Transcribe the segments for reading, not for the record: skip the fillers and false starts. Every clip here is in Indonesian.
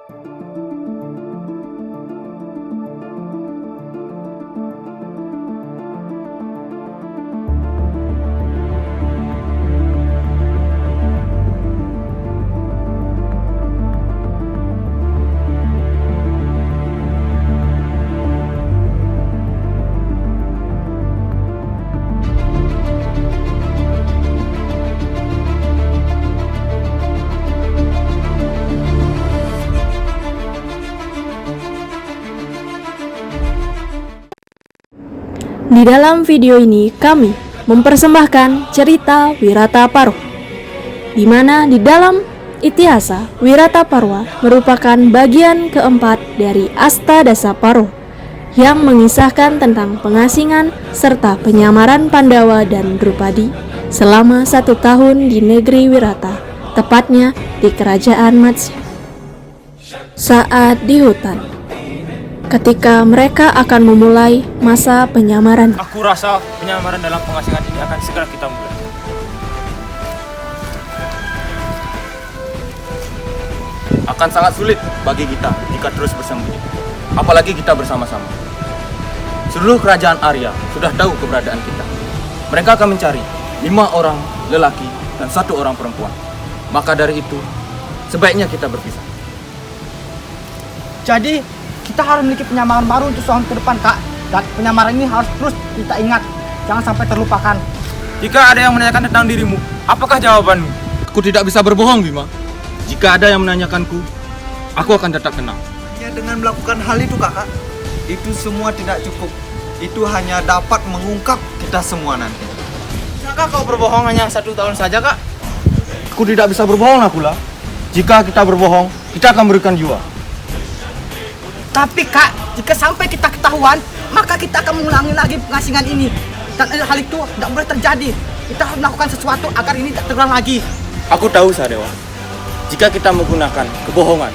Di dalam video ini kami mempersembahkan cerita Wirataparwa, di mana di dalam Itihasa Wirataparwa merupakan bagian keempat dari Astadasaparwa yang mengisahkan tentang pengasingan serta penyamaran Pandawa dan Drupadi selama 1 tahun di negeri Wirata, tepatnya di kerajaan Matsya. Saat di hutan, ketika mereka akan memulai masa penyamaran. Aku rasa penyamaran dalam pengasingan ini akan segera kita mulai. Akan sangat sulit bagi kita jika terus bersembunyi, apalagi kita bersama-sama. Seluruh kerajaan Arya sudah tahu keberadaan kita. Mereka akan mencari 5 orang lelaki dan 1 orang perempuan. Maka dari itu, sebaiknya kita berpisah. Jadi, kita harus memiliki penyamaran baru untuk tahun ke depan, Kak. Dan penyamaran ini harus terus kita ingat, jangan sampai terlupakan. Jika ada yang menanyakan tentang dirimu, apakah jawabanmu? Aku tidak bisa berbohong, Bima. Jika ada yang menanyakanku, aku akan tetap tenang. Ya, dengan melakukan hal itu, Kakak, itu semua tidak cukup. Itu hanya dapat mengungkap kita semua nanti. Bisakah kau berbohong hanya 1 tahun saja, Kak? Aku tidak bisa berbohong, Nakula. Jika kita berbohong, kita akan berikan jiwa. Tapi, Kak, jika sampai kita ketahuan, maka kita akan mengulangi lagi pengasingan ini. Dan hal itu tidak boleh terjadi. Kita harus melakukan sesuatu agar ini tidak terulang lagi. Aku tahu, Sadewa. Jika kita menggunakan kebohongan,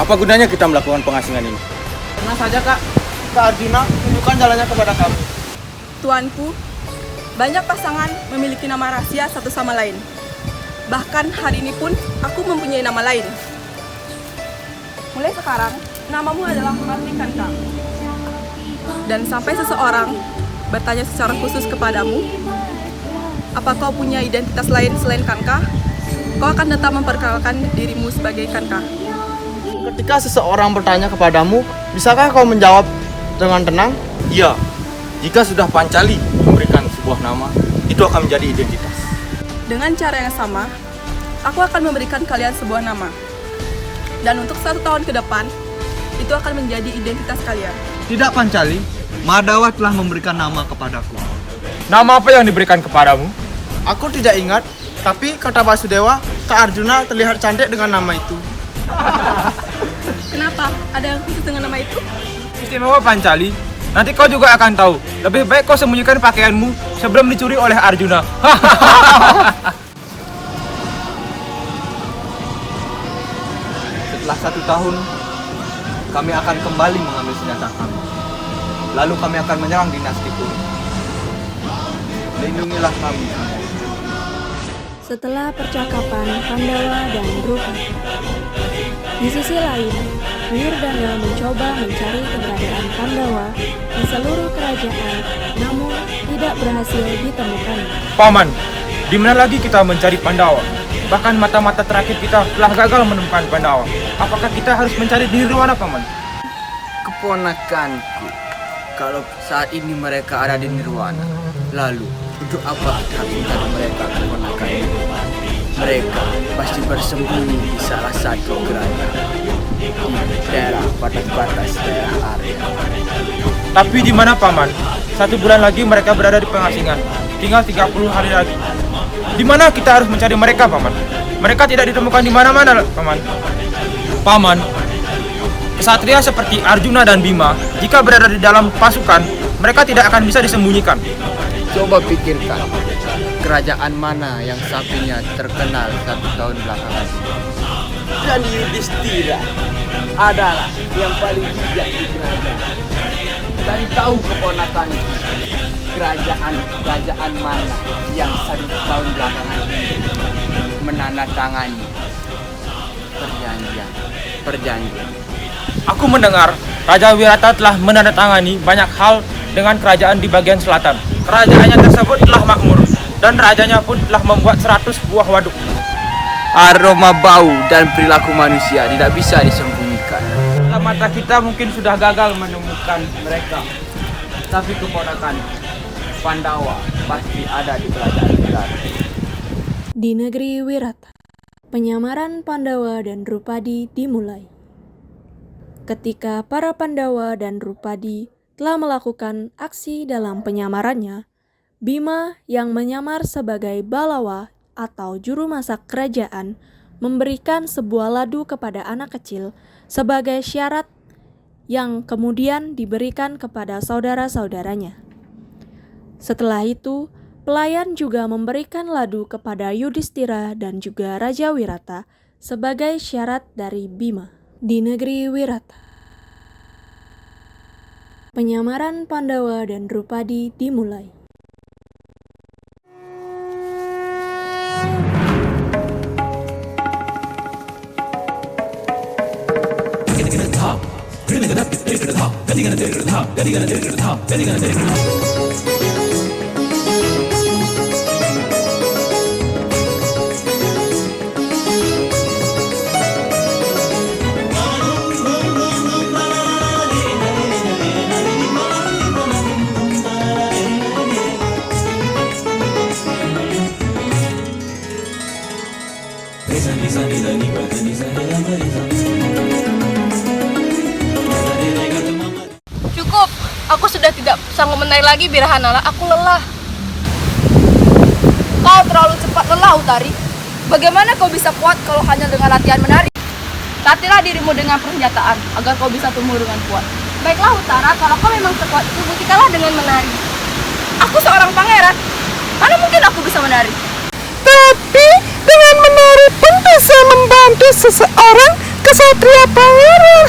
apa gunanya kita melakukan pengasingan ini? Tenang saja, Kak. Kak Arjuna, tunjukkan jalannya kepada kami. Tuanku, banyak pasangan memiliki nama rahasia satu sama lain. Bahkan hari ini pun aku mempunyai nama lain. Mulai sekarang, namamu adalah Marti Kanka. Dan sampai seseorang bertanya secara khusus kepadamu, apa kau punya identitas lain selain Kanka? Kau akan tetap memperkenalkan dirimu sebagai Kanka. Ketika seseorang bertanya kepadamu, bisakah kau menjawab dengan tenang? Iya, jika sudah Pancali memberikan sebuah nama, itu akan menjadi identitas. Dengan cara yang sama, aku akan memberikan kalian sebuah nama. Dan untuk 1 tahun ke depan, itu akan menjadi identitas kalian. Tidak, Pancali. Mahadawa telah memberikan nama kepadaku. Nama apa yang diberikan kepadamu? Aku tidak ingat, tapi kata Basudewa, Kak Arjuna terlihat cantik dengan nama itu. Kenapa? Ada yang khusus dengan nama itu? Istimewa Pancali. Nanti kau juga akan tahu. Lebih baik kau sembunyikan pakaianmu sebelum dicuri oleh Arjuna. Setelah 1 tahun, kami akan kembali mengambil senjata kami. Lalu kami akan menyerang dinasti Kuning. Lindungilah kami. Setelah percakapan Pandawa dan Drupadi, di sisi lain, Wirdana mencoba mencari keberadaan Pandawa di seluruh kerajaan, namun tidak berhasil ditemukan. Paman, di mana lagi kita mencari Pandawa? Bahkan mata-mata terakhir kita telah gagal menemukan Pandawa. Apakah kita harus mencari di Nirwana, Paman? Keponakanku, kalau saat ini mereka ada di Nirwana, lalu untuk apa kita harus mencari mereka, keponakan? Mereka pasti bersembunyi di salah satu kerajaan di daerah batas-batas daerah Arya. Tapi di mana, Paman? 1 bulan lagi mereka berada di pengasingan. Tinggal 30 hari lagi. Di mana kita harus mencari mereka, Paman? Mereka tidak ditemukan di mana-mana, Paman. Paman, kesatria seperti Arjuna dan Bima, jika berada di dalam pasukan, mereka tidak akan bisa disembunyikan. Coba pikirkan, kerajaan mana yang sapinya terkenal 1 tahun belakangan ini? Dan Yudhistira adalah yang paling bijak di kerajaan. Dan tahu keponakan kerajaan mana yang 1 tahun belakangan ini menandatangani perjanjian perjanjian. Aku mendengar Raja Wirata telah menandatangani banyak hal dengan kerajaan di bagian selatan. Kerajaannya tersebut telah makmur dan rajanya pun telah membuat 100 buah waduk. Aroma bau dan perilaku manusia tidak bisa disembunyikan. Dalam mata kita mungkin sudah gagal menemukan mereka, tapi keponakan Pandawa pasti ada di kerajaan kita. Di negeri Wirata, penyamaran Pandawa dan Drupadi dimulai. Ketika para Pandawa dan Drupadi telah melakukan aksi dalam penyamarannya, Bima yang menyamar sebagai Balawa atau juru masak kerajaan memberikan sebuah ladu kepada anak kecil sebagai syarat yang kemudian diberikan kepada saudara-saudaranya. Setelah itu, pelayan juga memberikan ladu kepada Yudhistira dan juga Raja Wirata sebagai syarat dari Bima. Di negeri Wirata, penyamaran Pandawa dan Drupadi dimulai. Cukup, aku sudah tidak sanggup menari lagi Birahanala, aku lelah. Kau terlalu cepat lelah Utari. Bagaimana kau bisa kuat kalau hanya dengan latihan menari? Latihlah dirimu dengan persenjataan agar kau bisa tumbuh dengan kuat. Baiklah Utara, kalau kau memang sekuat itu, buktikanlah dengan menari. Aku seorang pangeran, mana mungkin aku bisa menari? Tapi dengan menari pun bisa membantu seseorang kesatria pangeran.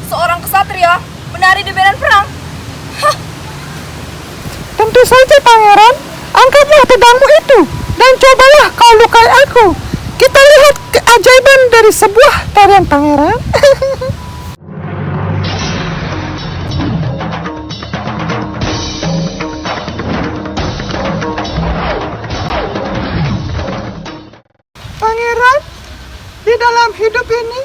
Seorang kesatria menari di medan perang? Hah. Tentu saja pangeran, angkatlah pedangmu itu dan cobalah kau lukai aku. Kita lihat keajaiban dari sebuah tarian pangeran. Pangeran, di dalam hidup ini,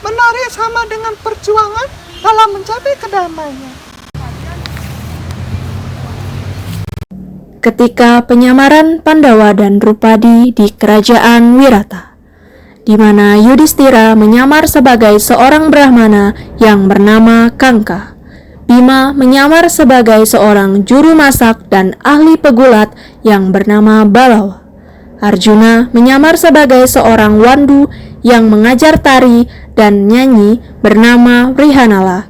menari sama dengan perjuangan dalam mencapai kedamaian. Ketika penyamaran Pandawa dan Drupadi di kerajaan Wirata, di mana Yudhistira menyamar sebagai seorang Brahmana yang bernama Kangka, Bima menyamar sebagai seorang juru masak dan ahli pegulat yang bernama Balawa, Arjuna menyamar sebagai seorang wandu yang mengajar tari dan nyanyi bernama Vrihanala,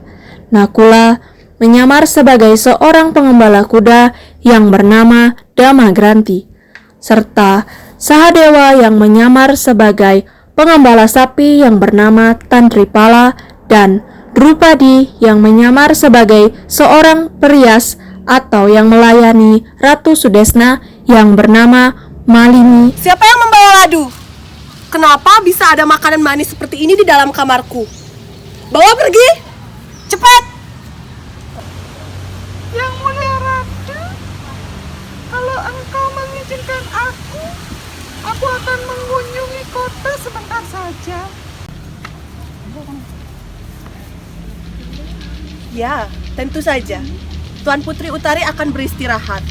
Nakula menyamar sebagai seorang pengembala kuda yang bernama Damagranti, serta Sahadewa yang menyamar sebagai pengembala sapi yang bernama Tantripala, dan Drupadi yang menyamar sebagai seorang perias atau yang melayani Ratu Sudesna yang bernama Malini. Siapa yang membawa ladu? Kenapa bisa ada makanan manis seperti ini di dalam kamarku? Bawa pergi! Cepat! Yang mulia Ratu, kalau engkau mengizinkan aku akan mengunjungi kota sebentar saja. Ya, tentu saja. Tuan Putri Utari akan beristirahat.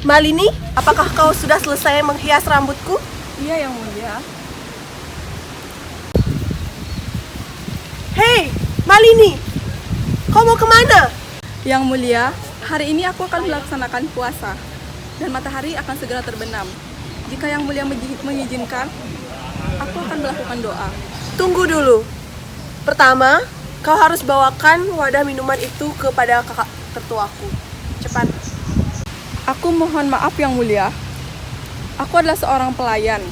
Malini, apakah kau sudah selesai menghias rambutku? Iya, Yang Mulia. Hei, Malini! Kau mau kemana? Yang Mulia, hari ini aku akan melaksanakan puasa dan matahari akan segera terbenam. Jika Yang Mulia mengizinkan, aku akan melakukan doa. Tunggu dulu. Pertama, kau harus bawakan wadah minuman itu kepada kakak tertuaku. Cepat. Aku mohon maaf Yang Mulia. Aku adalah seorang pelayan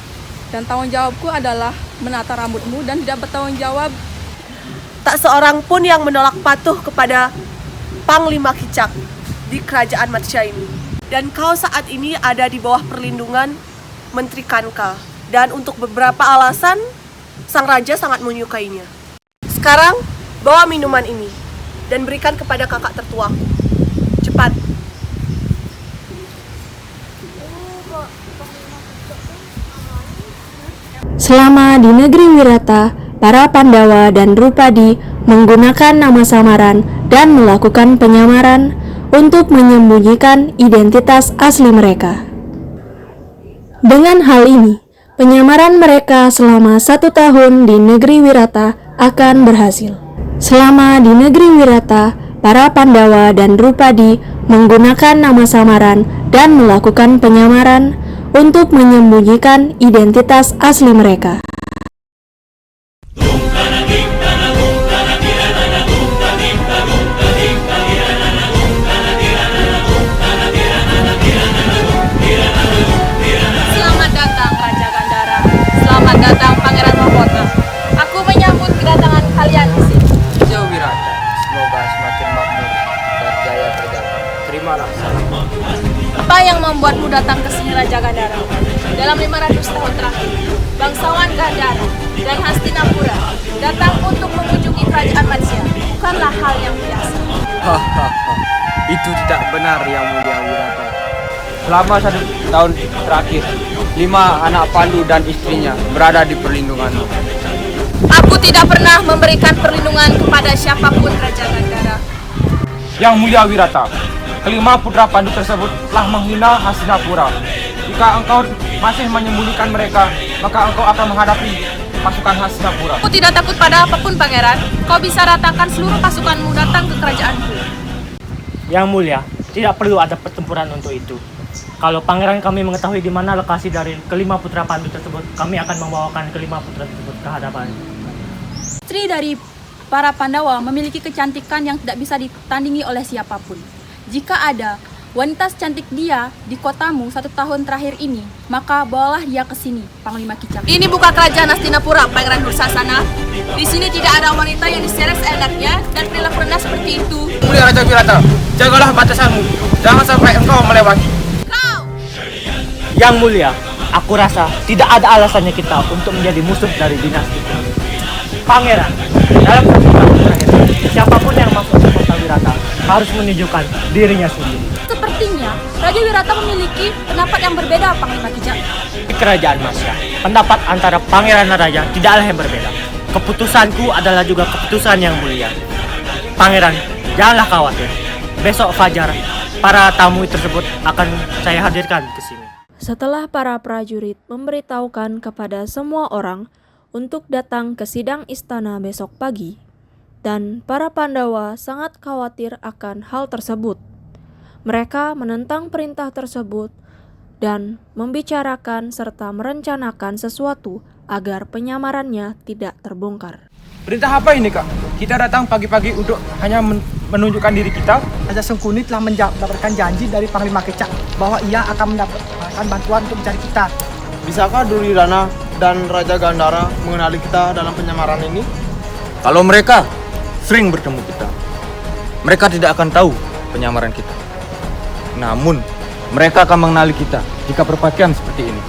dan tanggung jawabku adalah menata rambutmu dan tidak bertanggung jawab. Tak seorang pun yang menolak patuh kepada Panglima Kicak di kerajaan Matsya ini. Dan kau saat ini ada di bawah perlindungan Menteri Kanka. Dan untuk beberapa alasan, Sang raja sangat menyukainya. Sekarang, bawa minuman ini dan berikan kepada kakak tertuaku. Cepat. Selama di negeri Wirata, para Pandawa dan Drupadi menggunakan nama samaran dan melakukan penyamaran untuk menyembunyikan identitas asli mereka. Dengan hal ini, penyamaran mereka selama 1 tahun di negeri Wirata akan berhasil. Selama di negeri Wirata, para Pandawa dan Drupadi menggunakan nama samaran dan melakukan penyamaran untuk menyembunyikan identitas asli mereka. Selamat datang Raja Gandhara. Selamat datang Pangeran Mahkota. Aku menyambut kedatangan kalian di sini. Jauh Wirata, semoga semakin makmur dan jaya berjalan. Terimalah salam. Apa yang membuatmu datang ke sini Raja Gandhara? Dalam 500 tahun terakhir, bangsawan Gandhara dan Hastinapura datang untuk mengunjungi kerajaan Matsya. Bukanlah hal yang biasa. Hahaha, itu tidak benar Yang Mulia Wirata. Selama 1 tahun terakhir, 5 anak Pandu dan istrinya berada di perlindunganmu. Aku tidak pernah memberikan perlindungan kepada siapapun Raja Gandhara. Yang Mulia Wirata, kelima putra Pandu tersebut telah menghina Hastinapura. Jika engkau masih menyembunyikan mereka, maka engkau akan menghadapi pasukan Hastinapura. Aku tidak takut pada apapun, Pangeran. Kau bisa datangkan seluruh pasukanmu datang ke kerajaanku. Yang Mulia, tidak perlu ada pertempuran untuk itu. Kalau pangeran kami mengetahui di mana lokasi dari kelima putra Pandu tersebut, kami akan membawakan kelima putra tersebut ke hadapan. Istri dari para Pandawa memiliki kecantikan yang tidak bisa ditandingi oleh siapapun. Jika ada wanita secantik dia di kotamu 1 tahun terakhir ini, maka bawalah dia ke sini, Panglima Kicap. Ini bukan kerajaan Hastinapura, Pangeran Dursasana. Di sini tidak ada wanita yang diseret seenaknya dan perilaku rendah seperti itu. Mulia Raja Wirata, jagalah batasanmu. Jangan sampai engkau melewati. Yang Mulia, aku rasa tidak ada alasannya kita untuk menjadi musuh dari dinasti ini. Pangeran, dalam 1 tahun terakhir, siapapun yang masuk ke kota Wirata harus menunjukkan dirinya sendiri. Sepertinya Raja Wirata memiliki pendapat yang berbeda, Panglima Kicap. Di kerajaan Matsya, pendapat antara pangeran dan raja tidaklah yang berbeda. Keputusanku adalah juga keputusan yang mulia. Pangeran, janganlah khawatir. Besok fajar, para tamu tersebut akan saya hadirkan ke sini. Setelah para prajurit memberitahukan kepada semua orang untuk datang ke sidang istana besok pagi, dan para Pandawa sangat khawatir akan hal tersebut. Mereka menentang perintah tersebut dan membicarakan serta merencanakan sesuatu agar penyamarannya tidak terbongkar. Perintah apa ini, Kak? Kita datang pagi-pagi untuk hanya menunjukkan diri kita. Raja Sengkuni telah mendapatkan janji dari Panglima Kicap bahwa ia akan mendapatkan bantuan untuk mencari kita. Bisakah Duryodhana dan Raja Gandhara mengenali kita dalam penyamaran ini? Kalau mereka sering bertemu kita, mereka tidak akan tahu penyamaran kita. Namun, mereka akan mengenali kita jika berpakaian seperti ini.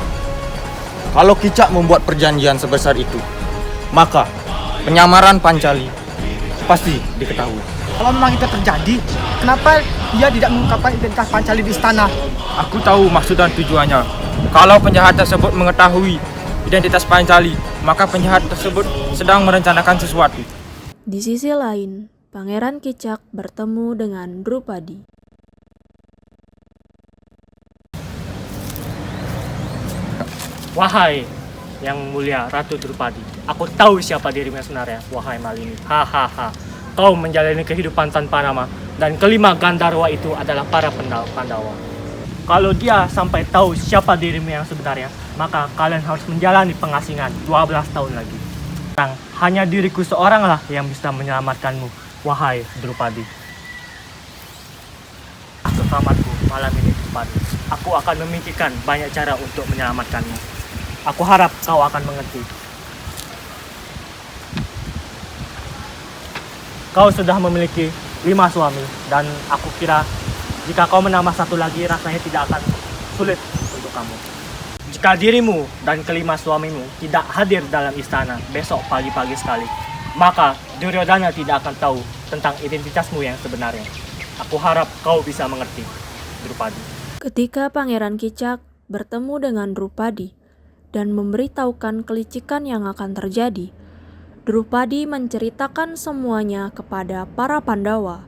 Kalau Kicap membuat perjanjian sebesar itu, maka penyamaran Pancali pasti diketahui. Kalau memang itu terjadi, kenapa dia tidak mengungkapkan identitas Pancali di istana? Aku tahu maksud dan tujuannya. Kalau penjahat tersebut mengetahui identitas Pancali, maka penjahat tersebut sedang merencanakan sesuatu. Di sisi lain, Pangeran Kicap bertemu dengan Drupadi. Wahai Yang Mulia Ratu Drupadi, aku tahu siapa dirimu sebenarnya, wahai Malini. Hahaha, kau menjalani kehidupan tanpa nama, dan kelima Gandharwa itu adalah para Pandawa. Kalau dia sampai tahu siapa dirimu yang sebenarnya, maka kalian harus menjalani pengasingan 12 tahun lagi. Sekarang, hanya diriku seoranglah yang bisa menyelamatkanmu, wahai Drupadi. Selamatku malam ini, Drupadi. Aku akan memikirkan banyak cara untuk menyelamatkanmu. Aku harap kau akan mengerti. Kau sudah memiliki 5 suami, dan aku kira jika kau menambah 1 lagi, rasanya tidak akan sulit untuk kamu. Jika dirimu dan kelima suamimu tidak hadir dalam istana besok pagi-pagi sekali, maka Duryodhana tidak akan tahu tentang identitasmu yang sebenarnya. Aku harap kau bisa mengerti, Drupadi. Ketika Pangeran Kicak bertemu dengan Drupadi dan memberitahukan kelicikan yang akan terjadi, Drupadi menceritakan semuanya kepada para Pandawa.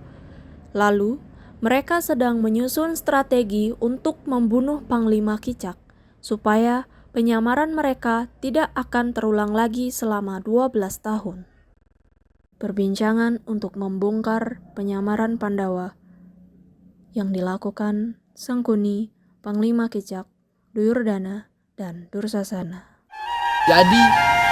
Lalu, mereka sedang menyusun strategi untuk membunuh Panglima Kicak, supaya penyamaran mereka tidak akan terulang lagi selama 12 tahun. Perbincangan untuk membongkar penyamaran Pandawa yang dilakukan Sangkuni, Panglima Kicak, Duryodhana, dan Dursasana. Jadi,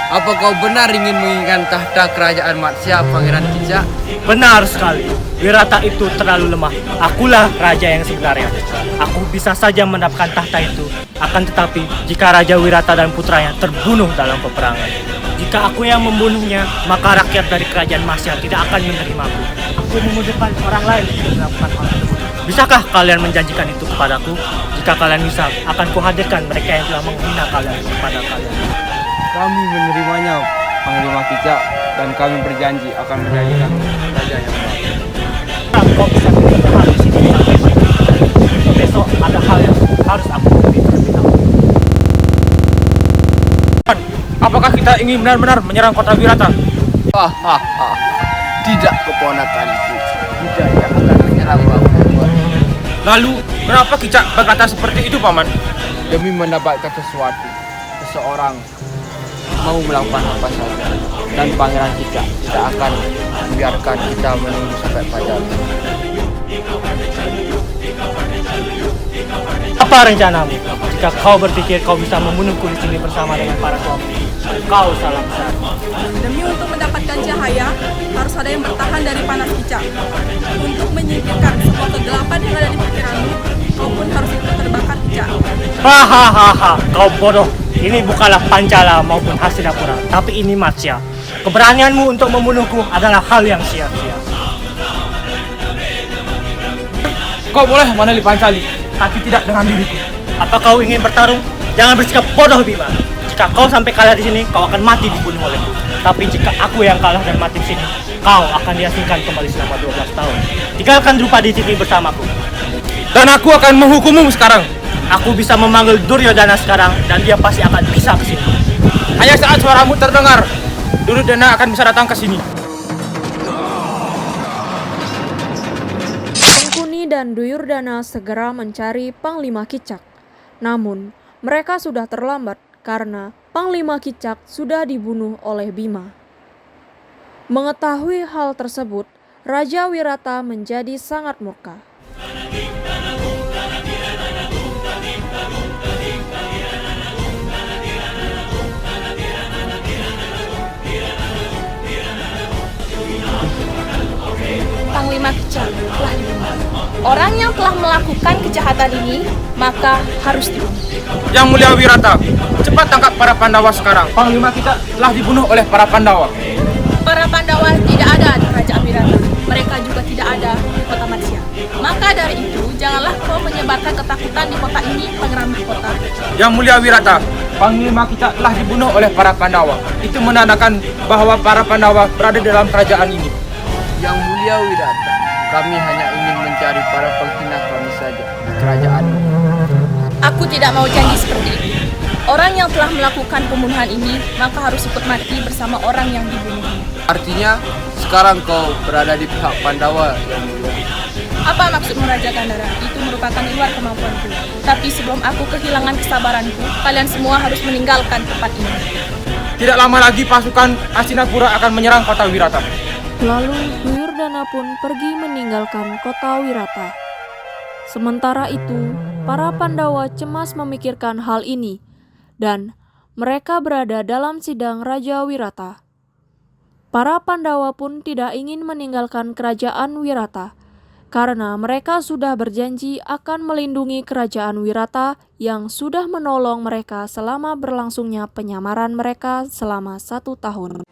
apa kau benar ingin menginginkan tahta kerajaan Matsya, Pangeran Kicak? Benar sekali. Wirata itu terlalu lemah. Akulah raja yang sebenarnya. Aku bisa saja mendapatkan tahta itu. Akan tetapi, jika Raja Wirata dan putranya terbunuh dalam peperangan, jika aku yang membunuhnya, maka rakyat dari kerajaan Matsya tidak akan menerimaku. Aku memudahkan orang lain untuk melakukan hal tersebut. Bisakah kalian menjanjikan itu kepadaku? Jika kalian bisa, akan kuhadirkan mereka yang telah menghina kalian kepada kalian. Kami menerimanya, Panglima Kicak, dan kami berjanji akan menjadikan raja yang baik. Kau bisa bertahan di sini sampai pagi. Besok ada hal yang harus aku beri terlebih dahulu. Apakah kita ingin benar-benar menyerang kota Wirata? Hahaha, tidak keponakanku. Tidak yang akan menyerang aku. Lalu, kenapa Kicak berkata seperti itu, Paman? Demi mendapatkan sesuatu, seseorang mau melakukan apa saja, dan Pangeran Kicak tidak akan membiarkan kita menunggu sampai padam. Apa rencanamu? Jika kau berpikir kau bisa membunuhku di sini bersama dengan para suami, kau salah besar. Demi untuk mendapatkan cahaya, harus ada yang bertahan dari panas Kicak. Untuk menyingkirkan semua kegelapan yang ada di pikiranmu, kau pun harus ikut terbakar Kicak. Hahaha, kau bodoh. Ini bukanlah Pancala maupun Hastinapura, tapi ini Matsya. Keberanianmu untuk membunuhku adalah hal yang sia-sia. Kau boleh meneliti Pancali, tapi tidak dengan diriku. Apa kau ingin bertarung? Jangan bersikap bodoh, Bima. Jika kau sampai kalah di sini, kau akan mati dibunuh olehku. Tapi jika aku yang kalah dan mati di sini, kau akan diasingkan kembali selama 12 tahun. Tinggalkan Drupadi di sini bersamaku. Dan aku akan menghukummu sekarang. Aku bisa memanggil Duryodhana sekarang, dan dia pasti akan bisa ke sini. Hanya saat suaramu terdengar, Duryodhana akan bisa datang ke sini. Sangkuni dan Duryodhana segera mencari Panglima Kicak. Namun, mereka sudah terlambat karena Panglima Kicak sudah dibunuh oleh Bima. Mengetahui hal tersebut, Raja Wirata menjadi sangat murka. Panglima Kicak telah dibunuh. Orang yang telah melakukan kejahatan ini maka harus dibunuh. Yang Mulia Wirata, cepat tangkap para Pandawa sekarang. Panglima kita telah dibunuh oleh para Pandawa. Para Pandawa tidak ada di kerajaan Wirata. Mereka juga tidak ada di kota Matsya. Maka dari itu, janganlah kau menyebarkan ketakutan di kota ini, Pangeran Mahkota. Yang Mulia Wirata, Panglima kita telah dibunuh oleh para Pandawa. Itu menandakan bahwa para Pandawa berada dalam kerajaan ini. Yang Mulia Wirata, kami hanya ingin mencari para penghina kami saja di kerajaan. Aku tidak mau janji seperti itu. Orang yang telah melakukan pembunuhan ini maka harus ikut mati bersama orang yang dibunuhnya. Artinya, sekarang kau berada di pihak Pandawa, Yang Mulia. Apa maksudmu Raja Gandhara? Itu merupakan di luar kemampuanku. Tapi sebelum aku kehilangan kesabaranku, kalian semua harus meninggalkan tempat ini. Tidak lama lagi pasukan Hastinapura akan menyerang kota Wirata. Lalu Duryodhana pun pergi meninggalkan kota Wirata. Sementara itu, para Pandawa cemas memikirkan hal ini, dan mereka berada dalam sidang Raja Wirata. Para Pandawa pun tidak ingin meninggalkan kerajaan Wirata, karena mereka sudah berjanji akan melindungi kerajaan Wirata yang sudah menolong mereka selama berlangsungnya penyamaran mereka selama 1 tahun.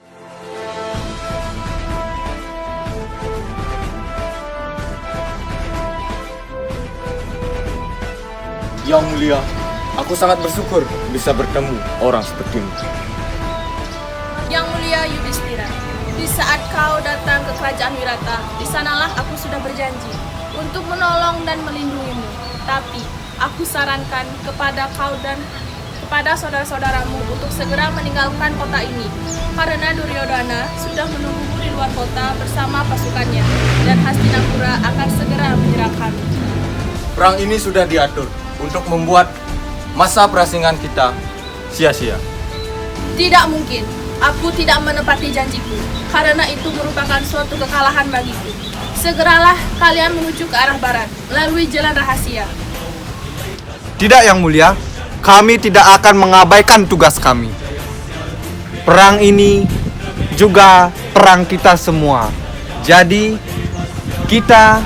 Yang Mulia, Aku sangat bersyukur bisa bertemu orang sepertimu. Yang mulia Yudhistira, di saat kau datang ke kerajaan Wirata, di sanalah aku sudah berjanji untuk menolong dan melindungimu. Tapi aku sarankan kepada kau dan kepada saudara-saudaramu untuk segera meninggalkan kota ini, karena Duryodhana sudah menunggumu di luar kota bersama pasukannya, dan Hastinapura akan segera menyerang kami. Perang ini sudah diatur untuk membuat masa perasingan kita sia-sia. Tidak mungkin, aku tidak menepati janjiku, karena itu merupakan suatu kekalahan bagiku. Segeralah kalian menuju ke arah barat, melalui jalan rahasia. Tidak, Yang Mulia. Kami tidak akan mengabaikan tugas kami. Perang ini juga perang kita semua. Jadi, kita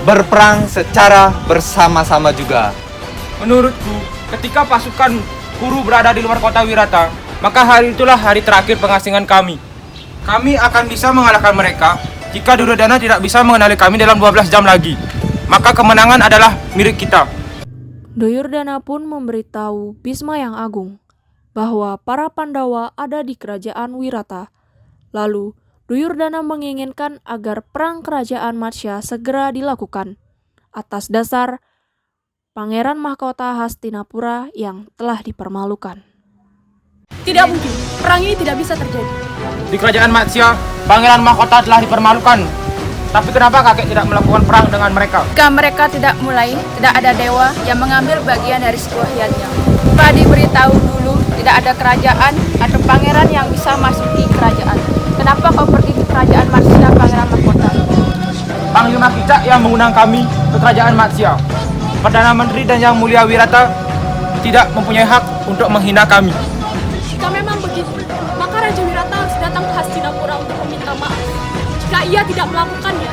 berperang secara bersama-sama juga. Menurutku, ketika pasukan Kuru berada di luar kota Wirata, maka hari itulah hari terakhir pengasingan kami. Kami akan bisa mengalahkan mereka jika Duryodhana tidak bisa mengenali kami dalam 12 jam lagi. Maka kemenangan adalah milik kita. Duryodhana pun memberitahu Bhisma yang agung bahwa para Pandawa ada di kerajaan Wirata. Lalu, Duryodhana menginginkan agar perang kerajaan Matsya segera dilakukan atas dasar Pangeran Mahkota Hastinapura yang telah dipermalukan. Tidak mungkin, perang ini tidak bisa terjadi. Di kerajaan Matsya, Pangeran Mahkota telah dipermalukan. Tapi kenapa kakek tidak melakukan perang dengan mereka? Jika mereka tidak mulai, tidak ada dewa yang mengambil bagian dari sebuah hiannya. Pak diberitahu dulu, tidak ada kerajaan atau pangeran yang bisa masuki kerajaan. Kenapa kau pergi ke kerajaan Matsya, Pangeran Mahkota? Panglima Kicak yang mengundang kami ke kerajaan Matsya. Perdana Menteri dan Yang Mulia Wirata tidak mempunyai hak untuk menghina kami. Jika memang begitu, maka Raja Wirata harus datang ke Hastinapura untuk meminta maaf. Jika ia tidak melakukannya,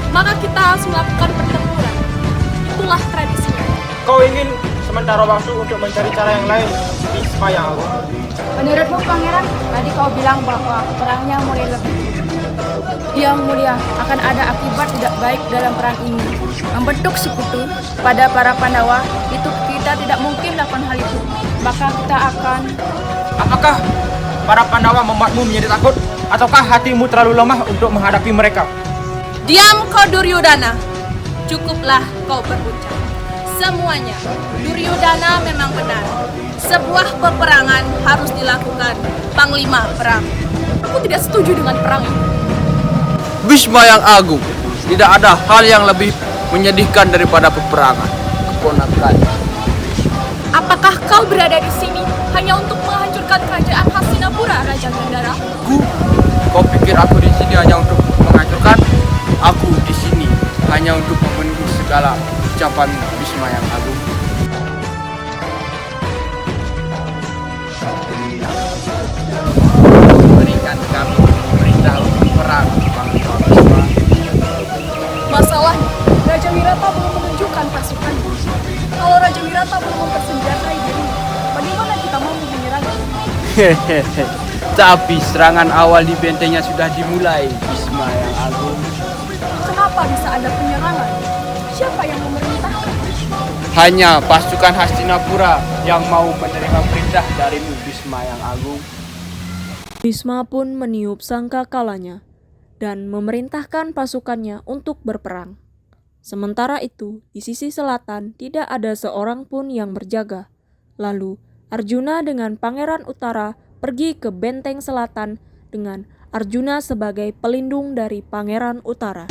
maka kita harus melakukan pertempuran. Itulah tradisinya. Kau ingin sementara waktu untuk mencari cara yang lain, Bhisma yang agung. Menurutmu, Pangeran, tadi kau bilang bahwa perangnya mulai lebih. Yang Mulia, akan ada akibat tidak baik dalam perang ini. Membentuk sekutu pada para Pandawa, itu kita tidak mungkin lakukan hal itu. Maka kita akan... Apakah para Pandawa membuatmu menjadi takut? Ataukah hatimu terlalu lemah untuk menghadapi mereka? Diam kau Duryodhana. Cukuplah kau berucap. Semuanya, Duryodhana memang benar. Sebuah peperangan harus dilakukan, Panglima Perang. Aku tidak setuju dengan perang ini. Bhisma yang agung, tidak ada hal yang lebih menyedihkan daripada peperangan, keponakan. Apakah kau berada di sini hanya untuk menghancurkan kerajaan Hastinapura, Raja Gandhara? Kau pikir aku di sini hanya untuk menghancurkan? Aku di sini hanya untuk memenuhi segala ucapan Bhisma yang agung. Berikan kami perintah untuk perang, Panglima Bhisma. Masalahnya, Raja Wirata belum menunjukkan pasukannya. Kalau Raja Wirata belum mempersenjatai dirinya, bagaimana kita mampu menyerangnya? Tapi serangan awal di bentengnya sudah dimulai, Bhisma yang agung. Kenapa bisa ada penyerangan? Siapa yang memerintahkan? Hanya pasukan Hastinapura yang mau menerima perintah darimu, Bhisma yang agung. Bhisma pun meniup sangkakalanya dan memerintahkan pasukannya untuk berperang. Sementara itu, di sisi selatan tidak ada seorang pun yang berjaga. Lalu, Arjuna dengan Pangeran Utara pergi ke benteng selatan dengan Arjuna sebagai pelindung dari Pangeran Utara.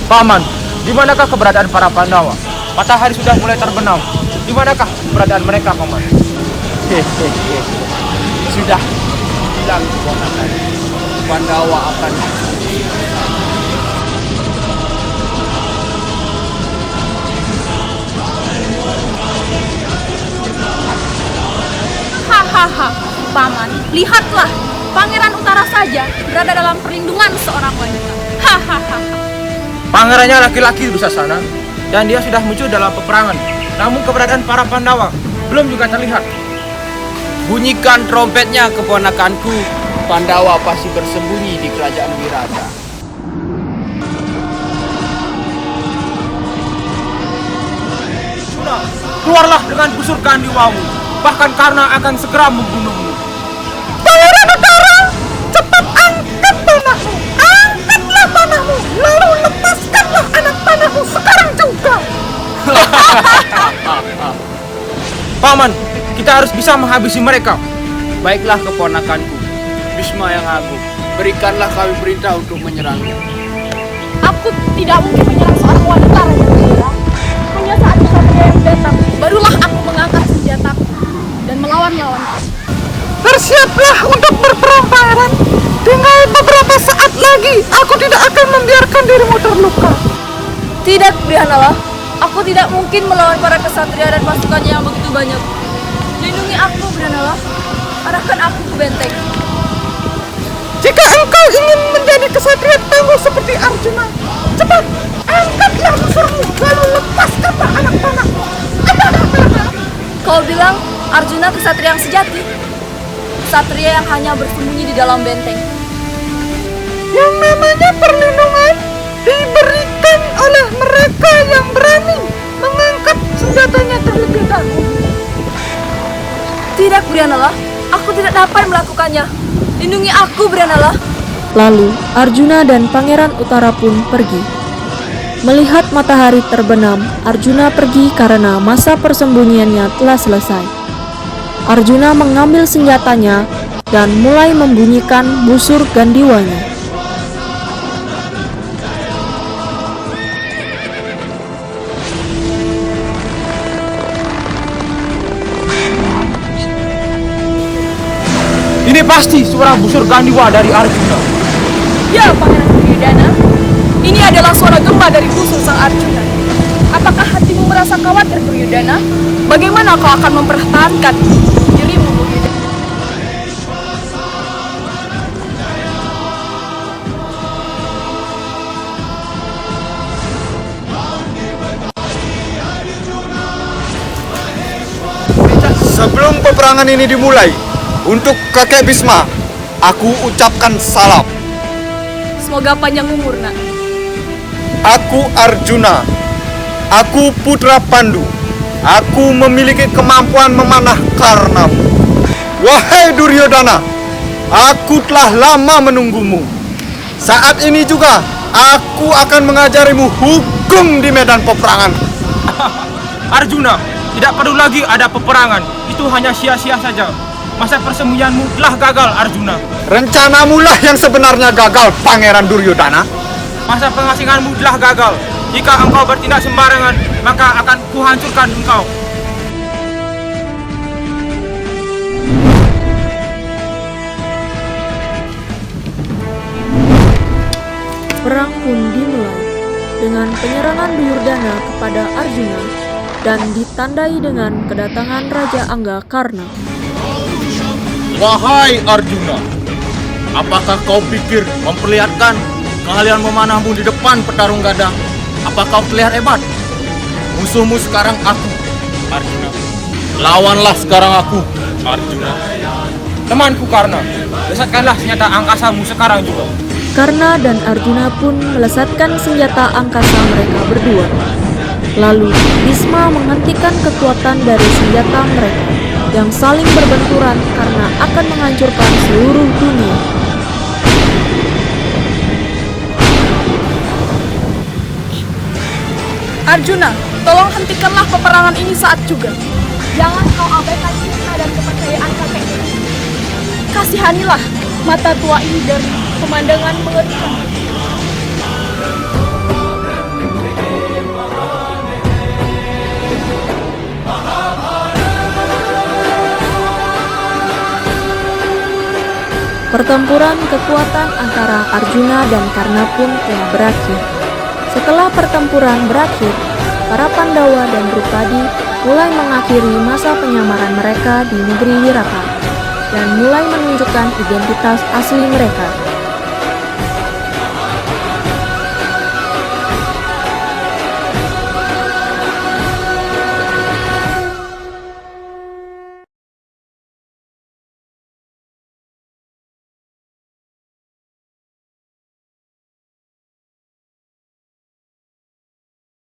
Paman, di manakah keberadaan para Pandawa? Matahari sudah mulai terbenam. Di manakah keberadaan mereka, Paman? Sudah bilang keponakan, Pandawa akan Hahaha, Paman, lihatlah, Pangeran Utara saja berada dalam perlindungan seorang wanita. Hahaha. Pangerannya laki-laki di sana, dan dia sudah muncul dalam peperangan. Namun keberadaan para Pandawa belum juga terlihat. bunyikan trompetnya, keponakanku. Pandawa pasti bersembunyi di kerajaan Wirata. Arjuna, keluarlah dengan busur Gandiwamu. Bahkan Karna akan segera membunuhmu. Pangeran Utara, cepat angkat panahmu. Angkatlah panahmu, lalu lepaskanlah anak panahmu sekarang juga. Paman, kita harus bisa menghabisi mereka. Baiklah keponakanku, Bhisma yang agung, berikanlah kami perintah untuk menyerangnya. Aku tidak mungkin menyerang seorang wanita, Raja Gendara. Hanya saat kesatria yang datang, barulah aku mengangkat senjataku dan melawan lawanku. Bersiaplah untuk berperang, Pangeran. Tinggal beberapa saat lagi, aku tidak akan membiarkan dirimu terluka. Tidak, Brihanala. Aku tidak mungkin melawan para kesatria dan pasukannya yang begitu banyak. Lindungi aku, Brihanala. Arahkan aku ke benteng. Jika engkau ingin menjadi kesatria tangguh seperti Arjuna, cepat angkatlah busurmu, lalu lepaskanlah anak panahmu. Kau bilang Arjuna kesatria yang sejati? Kesatria yang hanya bersembunyi di dalam benteng. Yang namanya perlindungan diberikan oleh mereka yang berani mengangkat senjatanya terlebih dahulu. Tidak, Brihanala. Aku tidak dapat melakukannya. Lindungi aku, Brihanala. Lalu Arjuna dan Pangeran Utara pun pergi. Melihat matahari terbenam, Arjuna pergi karena masa persembunyiannya telah selesai. Arjuna mengambil senjatanya dan mulai membunyikan busur Gandiwanya. Ini pasti suara busur Gandiwa dari Arjuna. Ya, Pangeran Duryodhana. Ini adalah suara gempa dari busur sang Arjuna. Apakah hatimu merasa khawatir, Duryodhana? Bagaimana kau akan mempertahankan dirimu, Duryodhana? Sebelum peperangan ini dimulai, untuk kakek Bhisma, aku ucapkan salam. Semoga panjang umur, nak. Aku Arjuna. Aku putra Pandu. Aku memiliki kemampuan memanah Karnamu. Wahai Duryodhana, aku telah lama menunggumu. Saat ini juga, aku akan mengajarimu hukum di medan peperangan. Arjuna, tidak perlu lagi ada peperangan. Itu hanya sia-sia saja. Masa persembunyianmu telah gagal, Arjuna. Rencanamu lah yang sebenarnya gagal, Pangeran Duryodhana. Masa pengasinganmu telah gagal. Jika engkau bertindak sembarangan, maka akan kuhancurkan engkau. Perang pun dimulai dengan penyerangan Duryodhana kepada Arjuna dan ditandai dengan kedatangan Raja Angga Karna. Wahai Arjuna, apakah kau pikir memperlihatkan keahlian memanahmu di depan petarung gada? Apa kau terlihat hebat? Musuhmu sekarang aku, Arjuna. Lawanlah sekarang aku, Arjuna. Temanku Karna, lesatkanlah senjata angkasamu sekarang juga. Karna dan Arjuna pun melesatkan senjata angkasa mereka berdua. Lalu Bhisma menghentikan kekuatan dari senjata mereka yang saling berbenturan karena akan menghancurkan seluruh dunia. Arjuna, tolong hentikanlah peperangan ini saat juga. Jangan kau abaikan cinta dan kepercayaan kakek ini. Kasihanilah mata tua ini dari pemandangan mengerikan. Pertempuran kekuatan antara Arjuna dan Karna pun telah berakhir. Setelah pertempuran berakhir, para Pandawa dan Drupadi mulai mengakhiri masa penyamaran mereka di negeri Wirata dan mulai menunjukkan identitas asli mereka.